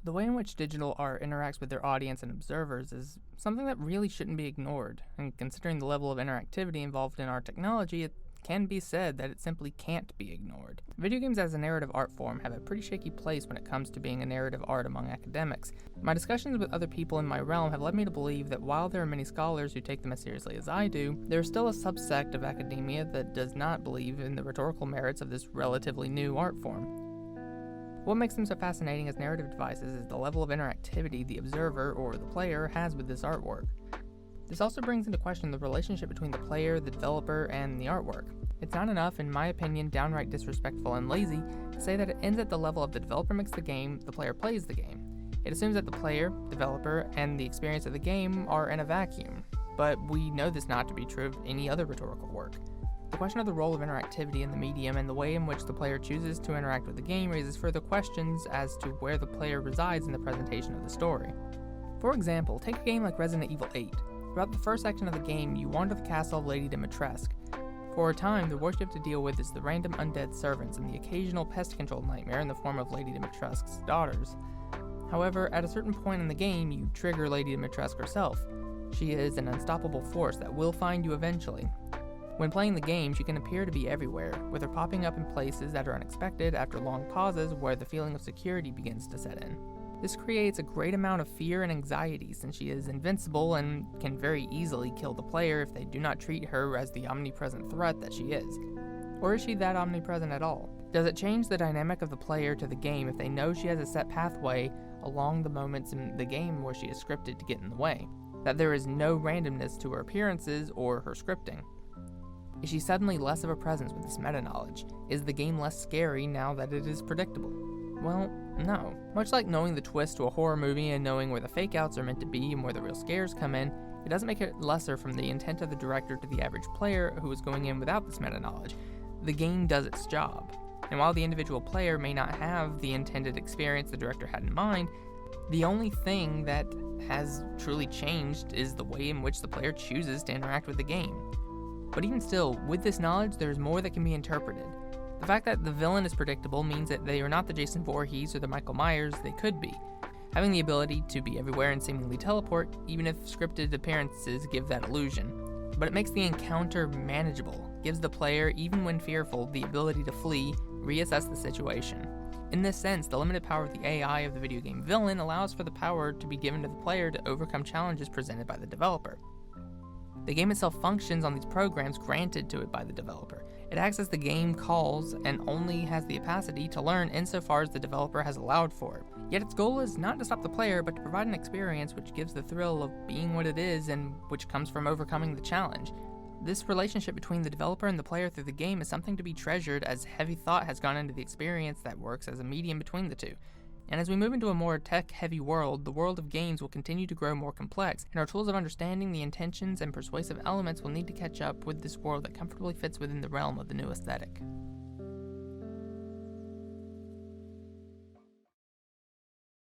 The way in which digital art interacts with their audience and observers is something that really shouldn't be ignored, and considering the level of interactivity involved in our technology, it can be said that it simply can't be ignored. Video games as a narrative art form have a pretty shaky place when it comes to being a narrative art among academics. My discussions with other people in my realm have led me to believe that while there are many scholars who take them as seriously as I do, there is still a subsect of academia that does not believe in the rhetorical merits of this relatively new art form. What makes them so fascinating as narrative devices is the level of interactivity the observer, or the player, has with this artwork. This also brings into question the relationship between the player, the developer, and the artwork. It's not enough, in my opinion, downright disrespectful and lazy, to say that it ends at the level of the developer makes the game, the player plays the game. It assumes that the player, developer, and the experience of the game are in a vacuum, but we know this not to be true of any other rhetorical work. The question of the role of interactivity in the medium and the way in which the player chooses to interact with the game raises further questions as to where the player resides in the presentation of the story. For example, take a game like Resident Evil 8. Throughout the first section of the game, you wander the castle of Lady Dimitrescu. For a time, the worst you have to deal with is the random undead servants and the occasional pest control nightmare in the form of Lady Dimitrescu's daughters. However, at a certain point in the game, you trigger Lady Dimitrescu herself. She is an unstoppable force that will find you eventually. When playing the game, she can appear to be everywhere, with her popping up in places that are unexpected after long pauses where the feeling of security begins to set in. This creates a great amount of fear and anxiety since she is invincible and can very easily kill the player if they do not treat her as the omnipresent threat that she is. Or is she that omnipresent at all? Does it change the dynamic of the player to the game if they know she has a set pathway along the moments in the game where she is scripted to get in the way? That there is no randomness to her appearances or her scripting? Is she suddenly less of a presence with this meta-knowledge? Is the game less scary now that it is predictable? Well, no. Much like knowing the twist to a horror movie and knowing where the fake-outs are meant to be and where the real scares come in, it doesn't make it lesser from the intent of the director to the average player who is going in without this meta-knowledge. The game does its job. And while the individual player may not have the intended experience the director had in mind, the only thing that has truly changed is the way in which the player chooses to interact with the game. But even still, with this knowledge, there is more that can be interpreted. The fact that the villain is predictable means that they are not the Jason Voorhees or the Michael Myers they could be. Having the ability to be everywhere and seemingly teleport, even if scripted appearances give that illusion. But it makes the encounter manageable, gives the player, even when fearful, the ability to flee, reassess the situation. In this sense, the limited power of the AI of the video game villain allows for the power to be given to the player to overcome challenges presented by the developer. The game itself functions on these programs granted to it by the developer. It acts as the game calls and only has the capacity to learn insofar as the developer has allowed for it. Yet its goal is not to stop the player, but to provide an experience which gives the thrill of being what it is and which comes from overcoming the challenge. This relationship between the developer and the player through the game is something to be treasured, as heavy thought has gone into the experience that works as a medium between the two. And as we move into a more tech-heavy world, the world of games will continue to grow more complex, and our tools of understanding the intentions and persuasive elements will need to catch up with this world that comfortably fits within the realm of the new aesthetic.